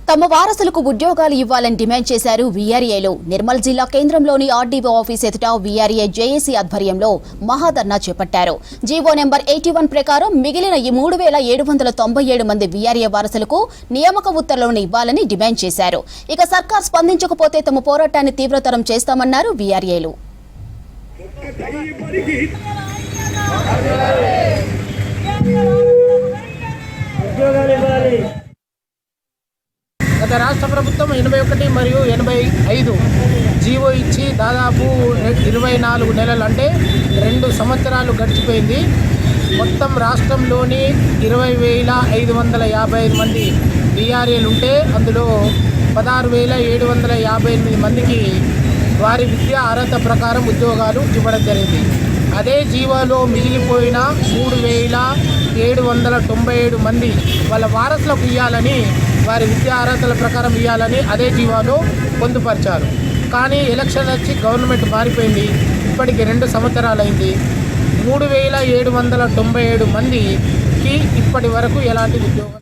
తమ వారసులకు ఉద్యోగాలు ఇవ్వాలని డిమాండ్ చేశారు వీఆర్ఏలు. నిర్మల్ జిల్లా కేంద్రంలోని ఆర్డీఓ ఆఫీస్ ఎదుట వీఆర్ఏ జేఏసీ ఆధ్వర్యంలో మహాధర్నా చేపట్టారు. జీవో నెంబర్ 81 ప్రకారం మిగిలిన ఈ 3797 మంది వీఆర్ఏ వారసులకు నియామక ఉత్తర్వులను ఇవ్వాలని డిమాండ్ చేశారు. ఇక సర్కార్ స్పందించకపోతే తమ పోరాటాన్ని తీవ్రతరం చేస్తామన్నారు వీఆర్ఏలు. గత రాష్ట్ర ప్రభుత్వం 81 మరియు 85 జీవో ఇచ్చి దాదాపు 24 నెలలు అంటే 2 సంవత్సరాలు గడిచిపోయింది. మొత్తం రాష్ట్రంలోని 20,555 మంది వీఆర్ఏలు ఉంటే అందులో 16,758 మందికి వారి విద్యా అర్హత ప్రకారం ఉద్యోగాలు ఇవ్వడం జరిగింది. అదే జీవోలో మిగిలిపోయిన 3,797 మంది వాళ్ళ వారసులకు ఇవ్వాలని, వారి విద్యా అర్హతల ప్రకారం ఇవ్వాలని అదే జీవోలో పొందుపరిచారు. కానీ ఎలక్షన్ వచ్చి గవర్నమెంట్ మారిపోయింది. ఇప్పటికి 2 సంవత్సరాలైంది. 3,797 మందికి ఇప్పటి వరకు ఎలాంటి ఉద్యోగం